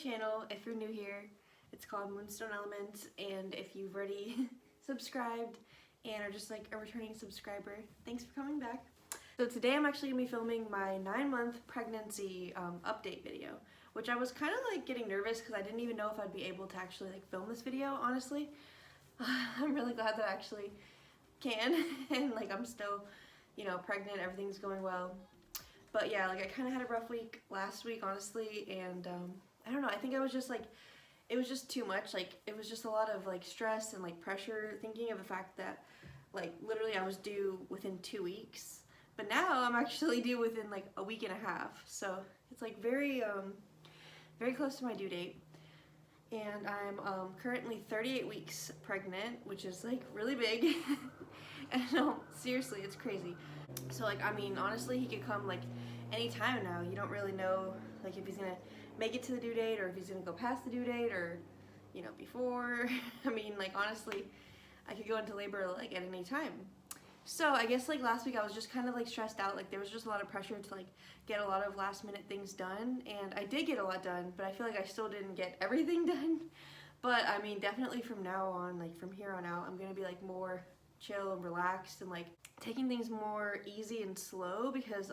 channel. If you're new here, it's called Moonstone Elements, and if you've already subscribed and are just like a returning subscriber, thanks for coming back. So today I'm actually going to be filming my 9-month pregnancy update video, which I was kind of like getting nervous because I didn't even know if I'd be able to actually like film this video, honestly. I'm really glad that I actually can and like I'm still, you know, pregnant, everything's going well. But yeah, like I kind of had a rough week last week, honestly, and I don't know, I think I was just like, it was just too much. Like it was just a lot of like stress and like pressure, thinking of the fact that like literally I was due within 2 weeks, but now I'm actually due within like a week and a half. So it's like very close to my due date. And I'm currently 38 weeks pregnant, which is like really big. And no, seriously, it's crazy. So like, I mean, honestly, he could come like anytime now. You don't really know like if he's gonna make it to the due date or if he's gonna go past the due date or, you know, before. I mean, like honestly, I could go into labor like at any time. So I guess like last week I was just kind of like stressed out. Like there was just a lot of pressure to like get a lot of last minute things done, and I did get a lot done, but I feel like I still didn't get everything done. But I mean, definitely from now on, like from here on out, I'm gonna be like more chill and relaxed and like taking things more easy and slow because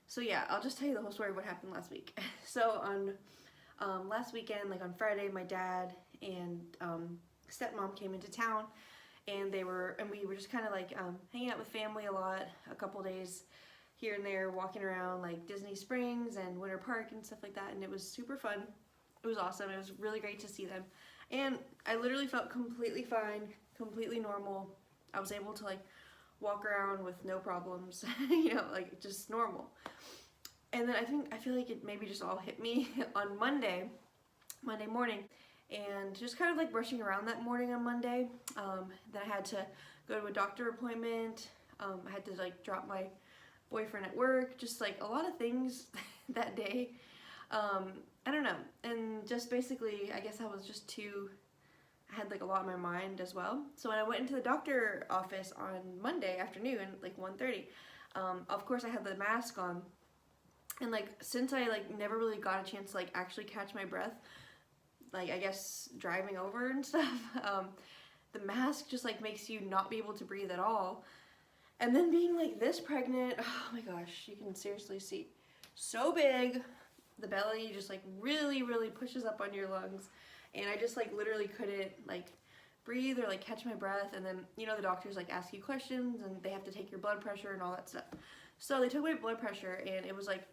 so yeah, I'll just tell you the whole story of what happened last week. So on last weekend, like on Friday, my dad and stepmom came into town, and we were just kind of like hanging out with family a lot, a couple days here and there, walking around like Disney Springs and Winter Park and stuff like that, and it was super fun. It was awesome. It was really great to see them, and I literally felt completely fine, completely normal. I was able to like walk around with no problems, you know, like just normal. And then I feel like it maybe just all hit me on Monday morning, and just kind of like rushing around that morning on Monday. Then I had to go to a doctor appointment. I had to like drop my boyfriend at work, just like a lot of things that day. I don't know, and just basically I guess I was just I had like a lot in my mind as well. So when I went into the doctor office on Monday afternoon, like 1:30, of course I had the mask on, and like since I like never really got a chance to like actually catch my breath, like I guess driving over and stuff, the mask just like makes you not be able to breathe at all. And then being like this pregnant, oh my gosh, you can seriously see, so big, the belly just like really pushes up on your lungs, and I just like literally couldn't like breathe or like catch my breath. And then, you know, the doctors like ask you questions and they have to take your blood pressure and all that stuff. So they took my blood pressure, and it was like,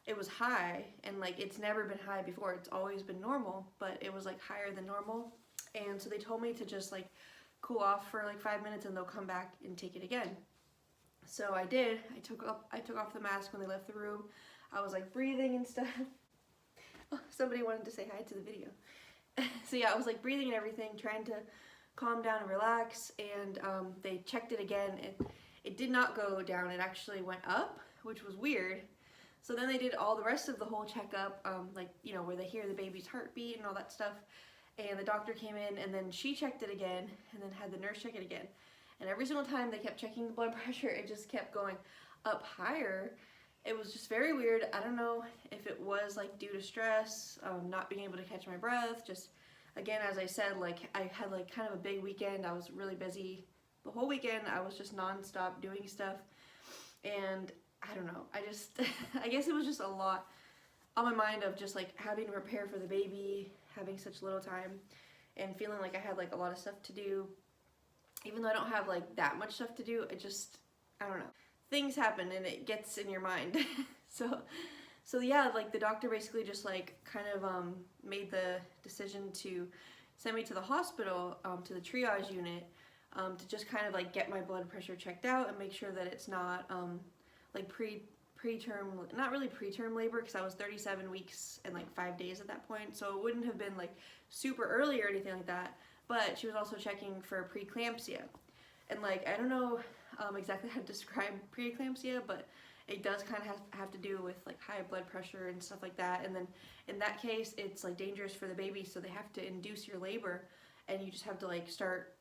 it was high, and like it's never been high before. It's always been normal, but it was like higher than normal. And so they told me to just like cool off for like 5 minutes and they'll come back and take it again. So I did. I took off the mask when they left the room. I was like breathing and stuff. Oh, somebody wanted to say hi to the video. So yeah, I was like breathing and everything, trying to calm down and relax, and they checked it again. It did not go down. It actually went up, which was weird. So then they did all the rest of the whole checkup, like, you know, where they hear the baby's heartbeat and all that stuff. And the doctor came in, and then she checked it again, and then had the nurse check it again. And every single time they kept checking the blood pressure, it just kept going up higher. It was just very weird. I don't know if it was like due to stress, not being able to catch my breath. Just, again, as I said, like I had like kind of a big weekend. I was really busy the whole weekend. I was just nonstop doing stuff. And I don't know, I just, I guess it was just a lot on my mind of just like having to prepare for the baby, having such little time, and feeling like I had like a lot of stuff to do. Even though I don't have like that much stuff to do, it just, I don't know. Things happen and it gets in your mind. So yeah, like the doctor basically just like kind of made the decision to send me to the hospital, to the triage unit, to just kind of like get my blood pressure checked out and make sure that it's not like preterm, not really preterm labor, because I was 37 weeks and like 5 days at that point, so it wouldn't have been like super early or anything like that. But she was also checking for preeclampsia, and like I don't know exactly how to describe preeclampsia, but it does kind of have to do with like high blood pressure and stuff like that. And then in that case, it's like dangerous for the baby, so they have to induce your labor, and you just have to like start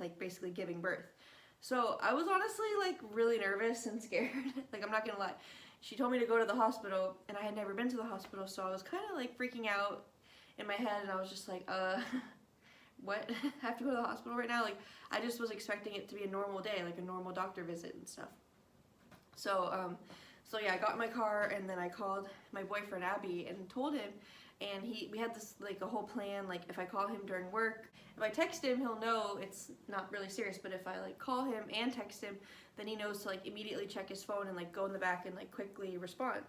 like basically giving birth. So I was honestly like really nervous and scared. Like I'm not gonna lie, she told me to go to the hospital, and I had never been to the hospital, so I was kind of like freaking out in my head, and I was just like, what? I have to go to the hospital right now? Like, I just was expecting it to be a normal day, like a normal doctor visit and stuff. So, so yeah, I got in my car, and then I called my boyfriend Abby and told him, and we had this like a whole plan, like if I call him during work, if I text him, he'll know it's not really serious, but if I like call him and text him, then he knows to like immediately check his phone and like go in the back and like quickly respond.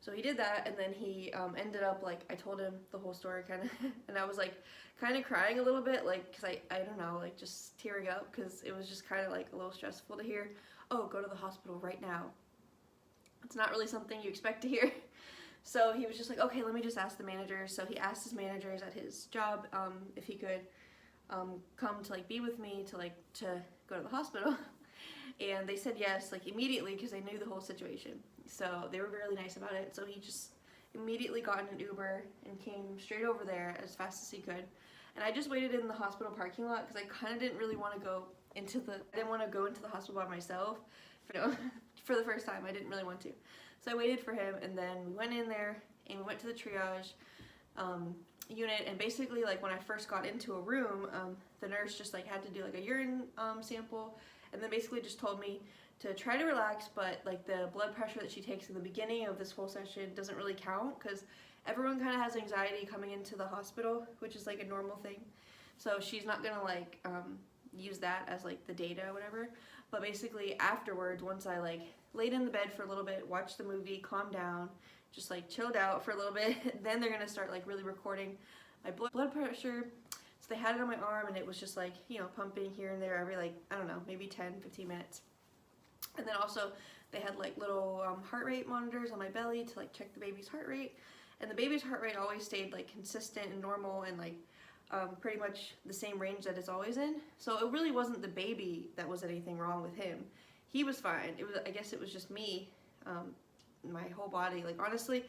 So he did that, and then he ended up like, I told him the whole story kind of, and I was like kind of crying a little bit, like, because I don't know, like just tearing up, because it was just kind of like a little stressful to hear, oh, go to the hospital right now. It's not really something you expect to hear. So he was just like, okay, let me just ask the manager. So he asked his managers at his job if he could come to like be with me to go to the hospital. And they said yes, like immediately, because they knew the whole situation. So they were really nice about it. So he just immediately got in an Uber and came straight over there as fast as he could. And I just waited in the hospital parking lot, because I kind of didn't really want to go into the hospital by myself. For the first time, I didn't really want to. So I waited for him, and then we went in there, and we went to the triage unit, and basically, like, when I first got into a room, the nurse just, like, had to do, like, a urine sample, and then basically just told me to try to relax, but, like, the blood pressure that she takes in the beginning of this whole session doesn't really count, because everyone kind of has anxiety coming into the hospital, which is, like, a normal thing. So she's not gonna, like, use that as, like, the data or whatever. But basically, afterwards, once I, like, laid in the bed for a little bit, watched the movie, calmed down, just like chilled out for a little bit, then they're gonna start like really recording my blood pressure. So they had it on my arm, and it was just like, you know, pumping here and there every, like, I don't know, maybe 10-15 minutes. And then also they had like little heart rate monitors on my belly to like check the baby's heart rate, and the baby's heart rate always stayed like consistent and normal, and like pretty much the same range that it's always in. So it really wasn't the baby that was anything wrong with him. He was fine. I guess it was just me, my whole body. Like, honestly,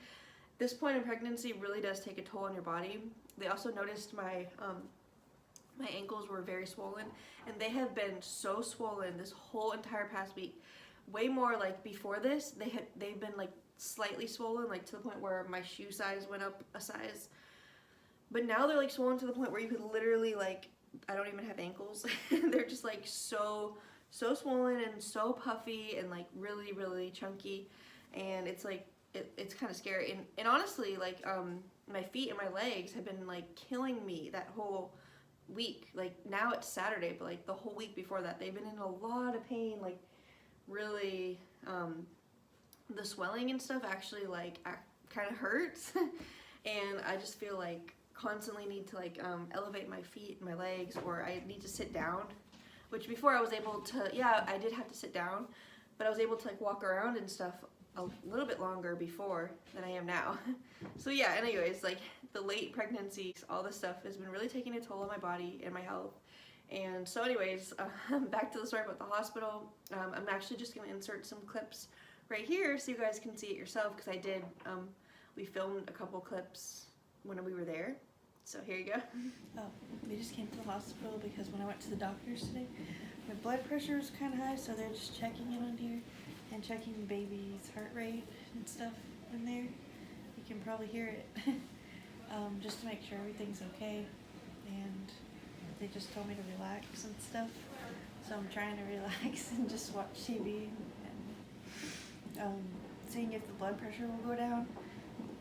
this point in pregnancy really does take a toll on your body. They also noticed my ankles were very swollen, and they have been so swollen this whole entire past week. Way more like before this, they've been like slightly swollen, like to the point where my shoe size went up a size. But now they're like swollen to the point where you could literally, like, I don't even have ankles. They're just like so swollen and so puffy and like really, really chunky, and it's like it's kind of scary. And honestly, like my feet and my legs have been like killing me that whole week. Like, now it's Saturday, but like the whole week before that, they've been in a lot of pain. Like, really, the swelling and stuff actually like kind of hurts. And I just feel like constantly need to like elevate my feet and my legs, or I need to sit down, which before I was able to, yeah, I did have to sit down, but I was able to like walk around and stuff a little bit longer before than I am now. So yeah, anyways, like the late pregnancy, all this stuff has been really taking a toll on my body and my health. And so anyways, back to the story about the hospital. I'm actually just going to insert some clips right here so you guys can see it yourself, because I did, we filmed a couple clips when we were there. So here you go. Oh, we just came to the hospital because when I went to the doctors today, my blood pressure was kind of high, so they're just checking it on here and checking the baby's heart rate and stuff in there. You can probably hear it. Just to make sure everything's okay. And they just told me to relax and stuff. So I'm trying to relax and just watch TV and seeing if the blood pressure will go down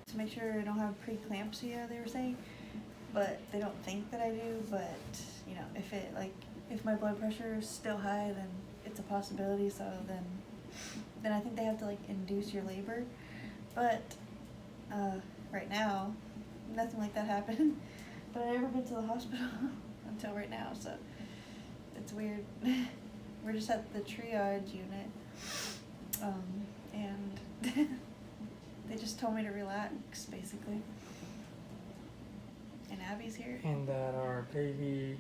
to make sure I don't have preeclampsia, they were saying. But they don't think that I do, but you know, if my blood pressure is still high, then it's a possibility. So then I think they have to like induce your labor. But right now, nothing like that happened. But I've never been to the hospital until right now, so it's weird. We're just at the triage unit, and they just told me to relax, basically. And Abby's here. And that our baby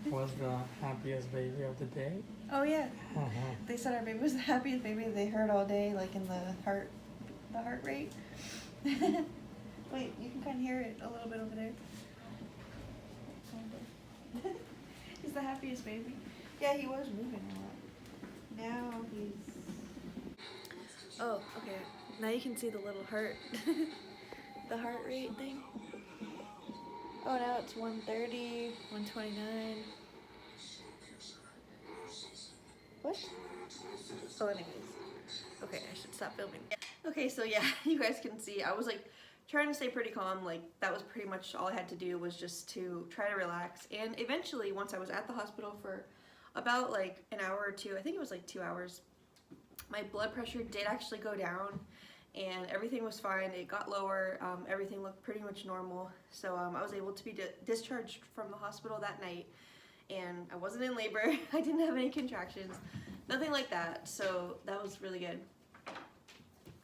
was the happiest baby of the day. Oh yeah. They said our baby was the happiest baby they heard all day, like in the heart rate. Wait, you can kind of hear it a little bit over there. He's the happiest baby. Yeah, he was moving a lot. Now he's... Oh, okay. Now you can see the little heart, the heart rate thing. Oh, now it's 130, 129. What? Oh, anyways. Okay, I should stop filming. Okay, so yeah, you guys can see I was like trying to stay pretty calm. Like that was pretty much all I had to do, was just to try to relax. And eventually, once I was at the hospital for about like an hour or two, I think it was like 2 hours, my blood pressure did actually go down and everything was fine. It got lower. Everything looked pretty much normal. So I was able to be discharged from the hospital that night, and I wasn't in labor. I didn't have any contractions, nothing like that. So that was really good.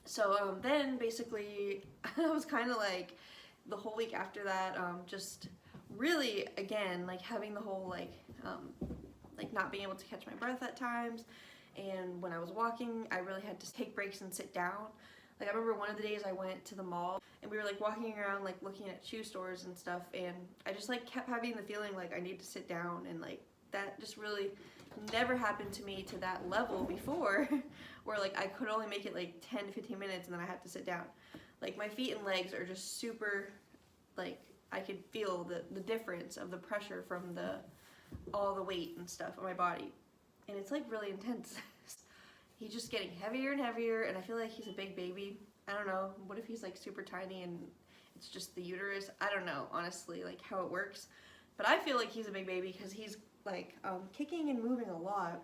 So then basically I was kind of like the whole week after that, just really again like having the whole like not being able to catch my breath at times. And when I was walking, I really had to take breaks and sit down. Like I remember one of the days I went to the mall and we were like walking around like looking at shoe stores and stuff, and I just like kept having the feeling like I need to sit down, and like that just really never happened to me to that level before where like I could only make it like 10 to 15 minutes and then I had to sit down. Like my feet and legs are just super, like I could feel the difference of the pressure from all the weight and stuff on my body, and it's like really intense. He's just getting heavier and heavier, and I feel like he's a big baby. I don't know, what if he's like super tiny and it's just the uterus? I don't know honestly like how it works, but I feel like he's a big baby because he's like kicking and moving a lot.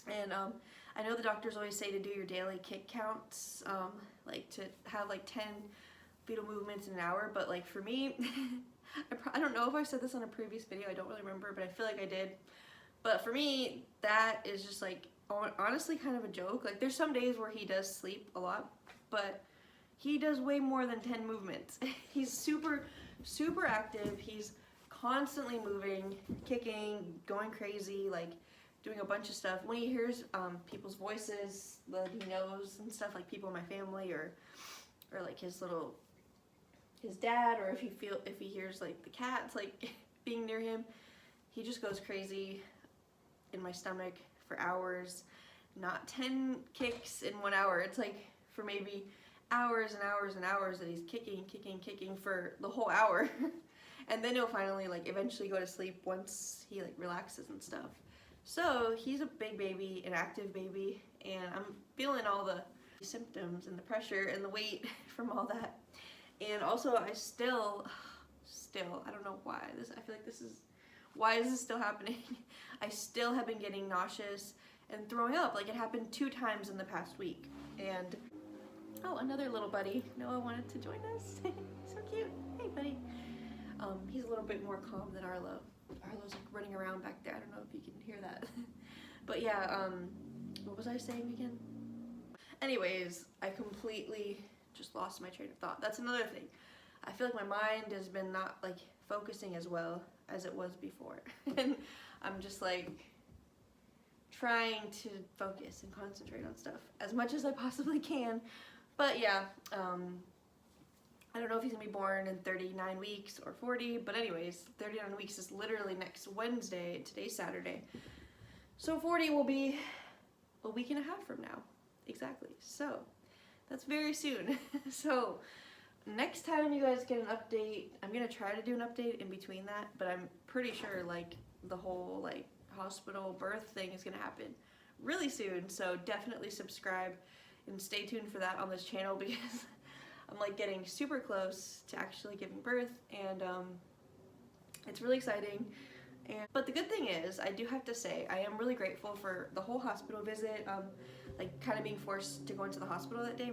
And I know the doctors always say to do your daily kick counts, like to have like 10 fetal movements in an hour, but like for me I don't know if I said this on a previous video, I don't really remember, but I feel like I did. But for me, that is just like honestly kind of a joke. Like there's some days where he does sleep a lot, but he does way more than 10 movements. He's super active. He's constantly moving, kicking, going crazy, like doing a bunch of stuff. When he hears people's voices that he knows and stuff, like people in my family or like his dad, or if he hears like the cats like being near him, he just goes crazy in my stomach for hours. Not 10 kicks in 1 hour. It's like for maybe hours and hours and hours that he's kicking for the whole hour. And then he'll finally like eventually go to sleep once he like relaxes and stuff. So he's a big baby, an active baby, and I'm feeling all the symptoms and the pressure and the weight from all that. And also I still, I don't know why I feel like why is this still happening? I still have been getting nauseous and throwing up. Like it happened 2 times in the past week. And oh, another little buddy, Noah, wanted to join us. So cute. Hey buddy. He's a little bit more calm than Arlo. Arlo's like running around back there. I don't know if you can hear that. But yeah, what was I saying again? Anyways, I completely just lost my train of thought. That's another thing. I feel like my mind has been not like focusing as well as it was before. And I'm just like trying to focus and concentrate on stuff as much as I possibly can. But yeah, I don't know if he's gonna be born in 39 weeks or 40, but anyways, 39 weeks is literally next Wednesday. Today's Saturday. So 40 will be a week and a half from now. Exactly. So that's very soon. So next time you guys get an update, I'm gonna try to do an update in between that, but I'm pretty sure like the whole like hospital birth thing is gonna happen really soon. So definitely subscribe and stay tuned for that on this channel, because I'm like getting super close to actually giving birth, and it's really exciting. But the good thing is, I do have to say, I am really grateful for the whole hospital visit, like kind of being forced to go into the hospital that day.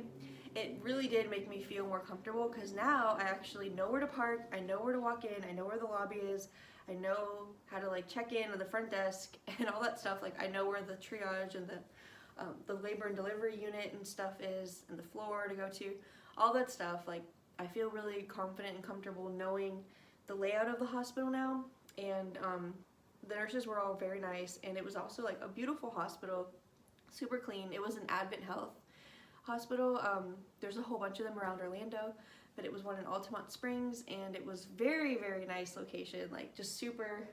It really did make me feel more comfortable, because now I actually know where to park, I know where to walk in, I know where the lobby is, I know how to like check in at the front desk and all that stuff. Like I know where the triage and the labor and delivery unit and stuff is, and the floor to go to. All that stuff, like I feel really confident and comfortable knowing the layout of the hospital now. And the nurses were all very nice, and it was also like a beautiful hospital, super clean. It was an Advent Health hospital. There's a whole bunch of them around Orlando, but it was one in Altamont Springs, and it was very nice location, like just super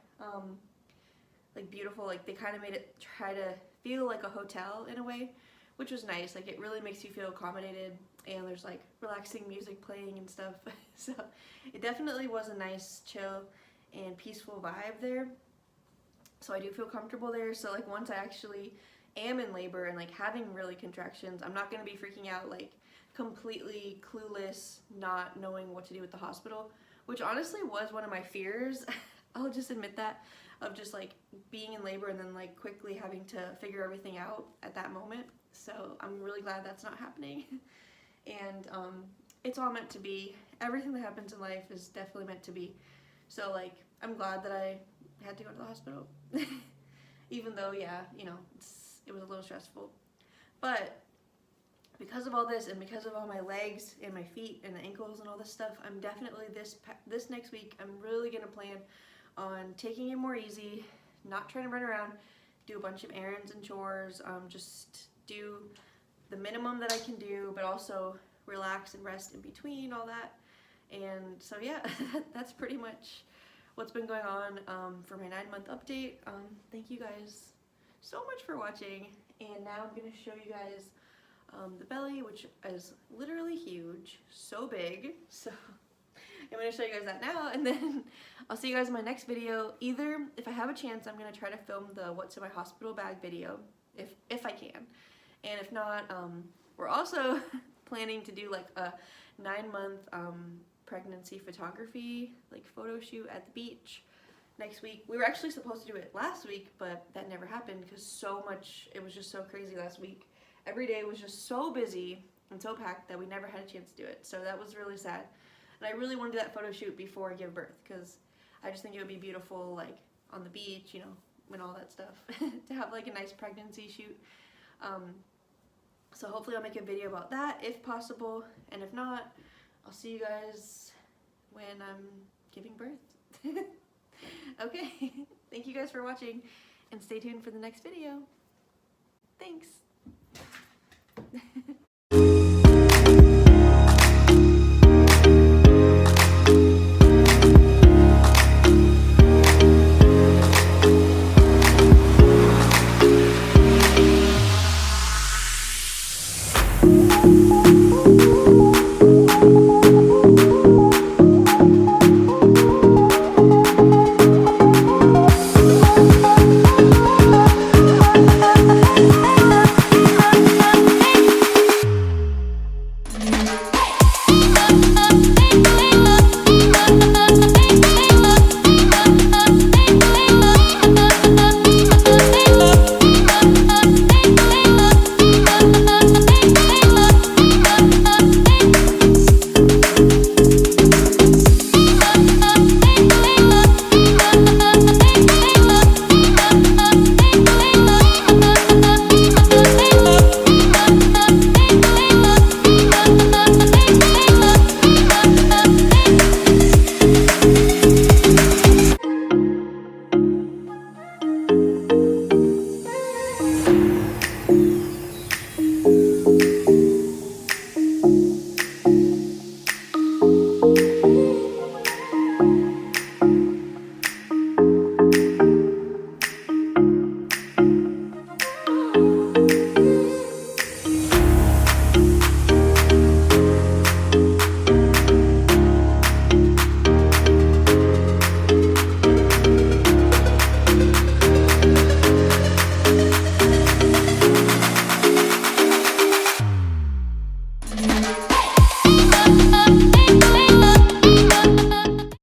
like beautiful. Like they kind of made it try to feel like a hotel in a way, which was nice. Like, it really makes you feel accommodated, and there's like relaxing music playing and stuff. So it definitely was a nice, chill, and peaceful vibe there. So I do feel comfortable there. So like once I actually am in labor and like having really contractions, I'm not gonna be freaking out, like completely clueless, not knowing what to do at the hospital, which honestly was one of my fears. I'll just admit that, of just like being in labor and then like quickly having to figure everything out at that moment. So I'm really glad that's not happening. And it's all meant to be. Everything that happens in life is definitely meant to be. So like, I'm glad that I had to go to the hospital. Even though, yeah, you know, it was a little stressful. But because of all this, and because of all my legs and my feet and the ankles and all this stuff, I'm definitely this next week, I'm really gonna plan on taking it more easy, not trying to run around, do a bunch of errands and chores, just do the minimum that I can do, but also relax and rest in between all that. And so yeah, that's pretty much what's been going on for my 9-month update. Thank you guys so much for watching, and now I'm gonna show you guys the belly, which is literally huge, so big. So I'm gonna show you guys that now, and then I'll see you guys in my next video. Either, if I have a chance, I'm gonna try to film the what's in my hospital bag video, if I can, and if not, we're also planning to do like a 9-month pregnancy photography, like photo shoot at the beach next week. We were actually supposed to do it last week, but that never happened because it was just so crazy last week. Every day was just so busy and so packed that we never had a chance to do it. So that was really sad. And I really want to do that photo shoot before I give birth, because I just think it would be beautiful, like on the beach, you know, and all that stuff, to have like a nice pregnancy shoot. So hopefully I'll make a video about that if possible, and if not, I'll see you guys when I'm giving birth. Okay, thank you guys for watching, and stay tuned for the next video. Thanks.